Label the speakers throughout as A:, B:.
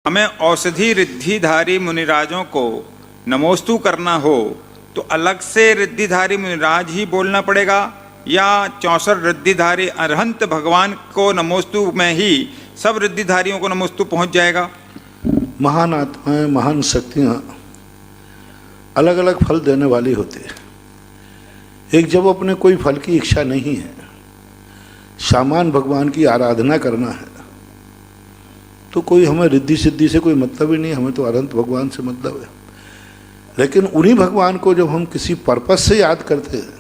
A: हमें औषधि रिद्धिधारी मुनिराजों को नमोस्तु करना हो तो अलग से रिद्धिधारी मुनिराज ही बोलना पड़ेगा, या 64 रिद्धिधारी अरहंत भगवान को नमोस्तु में ही सब रिद्धिधारियों को नमोस्तु पहुंच जाएगा?
B: महान आत्माएं, महान शक्तियां अलग अलग फल देने वाली होती है। एक जब अपने कोई फल की इच्छा नहीं है, सामान भगवान की आराधना करना है, तो कोई हमें रिद्धि सिद्धि से कोई मतलब ही नहीं, हमें तो अनंत भगवान से मतलब है। लेकिन उन्हीं भगवान को जब हम किसी पर्पस से याद करते हैं,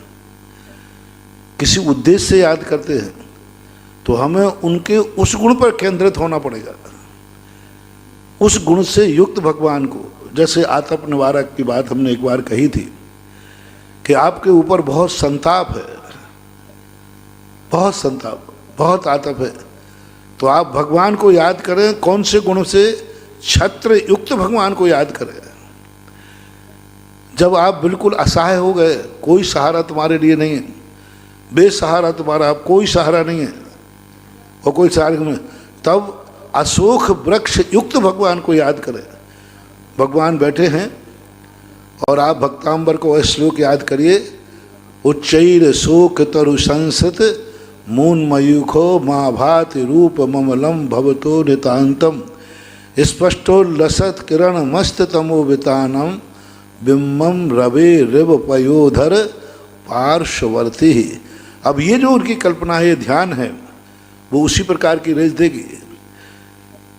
B: किसी उद्देश्य से याद करते हैं, तो हमें उनके उस गुण पर केंद्रित होना पड़ेगा, उस गुण से युक्त भगवान को। जैसे आतप निवारक की बात हमने एक बार कही थी कि आपके ऊपर बहुत संताप है, बहुत संताप, बहुत आतप है, तो आप भगवान को याद करें। कौन से गुण से? छत्र युक्त भगवान को याद करें। जब आप बिल्कुल असहाय हो गए, कोई सहारा तुम्हारे लिए नहीं है, बेसहारा तुम्हारा, आप कोई सहारा नहीं है और कोई सहारा नहीं, तब अशोक वृक्ष युक्त भगवान को याद करें। भगवान बैठे हैं और आप भक्तांबर को श्लोक याद करिए। उच्चैर शोक तरु संसत मून मयूखो माँ भाति रूप ममलम भवतो नितांतम स्पष्टो लसत किरण मस्त तमो वितानम बिम्बम रवे रिव पयोधर पार्श्ववर्ती। अब ये जो उनकी कल्पना है, ध्यान है, वो उसी प्रकार की रेज देगी,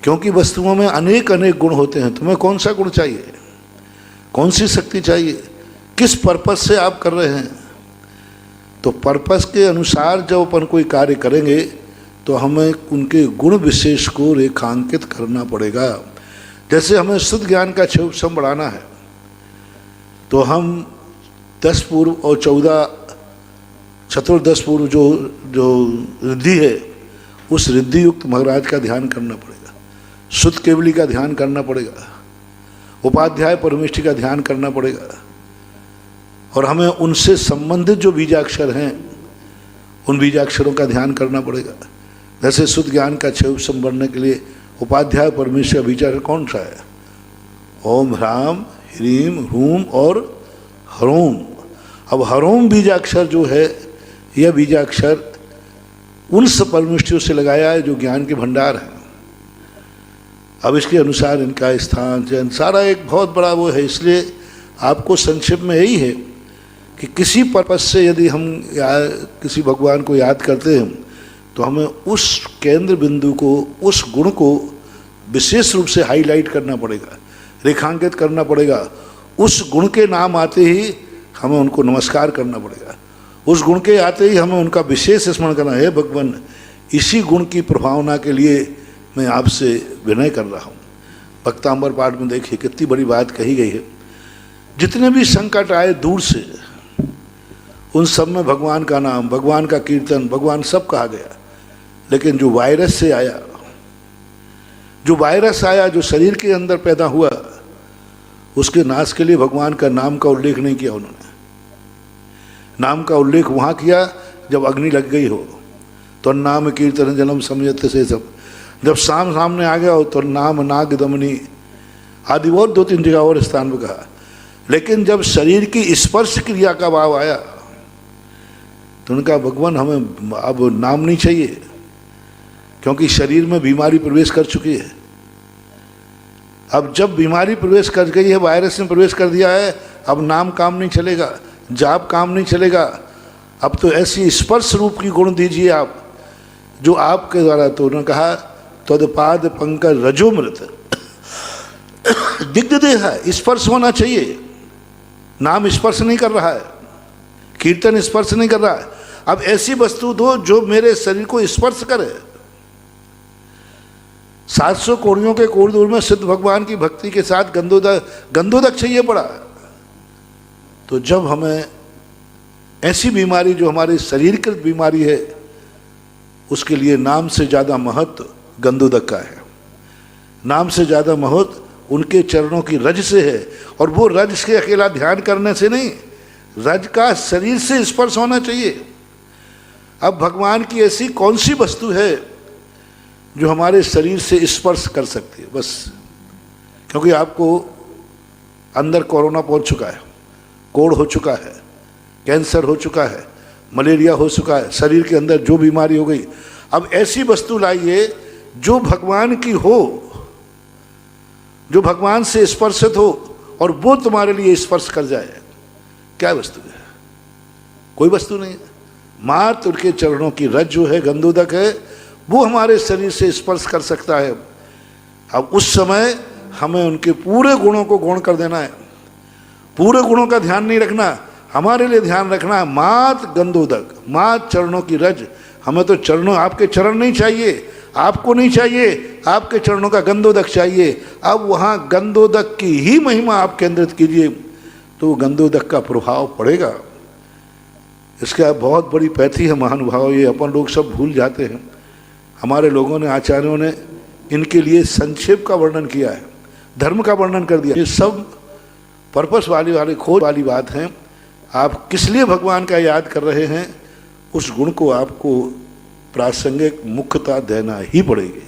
B: क्योंकि वस्तुओं में अनेक अनेक गुण होते हैं। तुम्हें कौन सा गुण चाहिए, कौन सी शक्ति चाहिए, किस पर्पस से आप कर रहे हैं? तो पर्पस के अनुसार जब अपन कोई कार्य करेंगे तो हमें उनके गुण विशेष को रेखांकित करना पड़ेगा। जैसे हमें शुद्ध ज्ञान का क्षोभ बढ़ाना है, तो हम 10 पूर्व और 14 चतुर्दश पूर्व जो रिद्धि है, उस रिद्धि युक्त महाराज का ध्यान करना पड़ेगा, शुद्ध केवली का ध्यान करना पड़ेगा, उपाध्याय परमेष्ठी का ध्यान करना पड़ेगा, और हमें उनसे संबंधित जो बीजाक्षर हैं उन बीजाक्षरों का ध्यान करना पड़ेगा। जैसे शुद्ध ज्ञान का क्षोभ बढ़ने के लिए उपाध्याय परमेश्वर बीजाक्षर कौन सा है? ओम ह्राम ह्रीम ह्रूम और ह्रोम। अब ह्रोम बीजाक्षर जो है, यह बीजाक्षर उन सब परमेष्ठियों से लगाया है जो ज्ञान के भंडार हैं। अब इसके अनुसार इनका स्थान चयन सारा एक बहुत बड़ा वो है। इसलिए आपको संक्षेप में यही है कि किसी पर्पस से यदि हम किसी भगवान को याद करते हैं तो हमें उस केंद्र बिंदु को, उस गुण को विशेष रूप से हाईलाइट करना पड़ेगा, रेखांकित करना पड़ेगा। उस गुण के नाम आते ही हमें उनको नमस्कार करना पड़ेगा, उस गुण के आते ही हमें उनका विशेष स्मरण करना है। भगवान, इसी गुण की प्रभावना के लिए मैं आपसे विनय कर रहा हूँ। भक्तांबर पाठ में देखिए कितनी बड़ी बात कही गई है। जितने भी संकट आए दूर से, उन सब में भगवान का नाम, भगवान का कीर्तन, भगवान सब कहा गया। लेकिन जो वायरस से आया, जो वायरस आया, जो शरीर के अंदर पैदा हुआ, उसके नाश के लिए भगवान का नाम का उल्लेख नहीं किया उन्होंने। नाम का उल्लेख वहाँ किया जब अग्नि लग गई हो, तो नाम कीर्तन जन्म समझते से सब। जब सामने आ गया हो तो नाम नाग दमनी आदि और 2-3 जगह और स्थान पर कहा। लेकिन जब शरीर की स्पर्श क्रिया का भाव आया तो उनका भगवान हमें अब नाम नहीं चाहिए, क्योंकि शरीर में बीमारी प्रवेश कर चुकी है। अब जब बीमारी प्रवेश कर गई है, वायरस ने प्रवेश कर दिया है, अब नाम काम नहीं चलेगा, जाप काम नहीं चलेगा। अब तो ऐसी स्पर्श रूप की गुण दीजिए आप, जो आपके द्वारा, तो उन्होंने कहा तदपाद पंकज रजोमृत दिग्ध देह है, स्पर्श होना चाहिए। नाम स्पर्श नहीं कर रहा है, कीर्तन स्पर्श नहीं कर रहा है। अब ऐसी वस्तु दो जो मेरे शरीर को स्पर्श करे। 700 कोड़ियों के कोड़दूर में सिद्ध भगवान की भक्ति के साथ गंधोदक चाहिए पड़ा। तो जब हमें ऐसी बीमारी जो हमारे शरीरकृत बीमारी है, उसके लिए नाम से ज़्यादा महत्व गंधोदक का है। नाम से ज़्यादा महत्व उनके चरणों की रज से है। और वो रज के अकेला ध्यान करने से नहीं, रज का शरीर से स्पर्श होना चाहिए। अब भगवान की ऐसी कौन सी वस्तु है जो हमारे शरीर से स्पर्श कर सकती है? बस क्योंकि आपको अंदर कोरोना पहुंच चुका है, कोढ़ हो चुका है, कैंसर हो चुका है, मलेरिया हो चुका है, शरीर के अंदर जो बीमारी हो गई। अब ऐसी वस्तु लाइए जो भगवान की हो, जो भगवान से स्पर्शित हो और वो तुम्हारे लिए स्पर्श कर जाए। क्या वस्तु है? कोई वस्तु नहीं है। मात्र उनके चरणों की रज जो है, गंधोदक है, वो हमारे शरीर से स्पर्श कर सकता है। अब उस समय हमें उनके पूरे गुणों को गौण कर देना है, पूरे गुणों का ध्यान नहीं रखना, हमारे लिए ध्यान रखना है मात्र गंधोदक, मात्र चरणों की रज। हमें तो चरणों, आपके चरण नहीं चाहिए, आपको नहीं चाहिए, आपके चरणों का गंधोदक चाहिए। अब वहाँ गंधोदक की ही महिमा आप केंद्रित कीजिए तो गंधोदक का प्रभाव पड़ेगा। इसका बहुत बड़ी पैथी है महानुभाव, ये अपन लोग सब भूल जाते हैं। हमारे लोगों ने, आचार्यों ने इनके लिए संक्षेप का वर्णन किया है, धर्म का वर्णन कर दिया। ये सब पर्पस वाली खोज वाली बात है। आप किस लिए भगवान का याद कर रहे हैं, उस गुण को आपको प्रासंगिक मुख्यता देना ही पड़ेगी।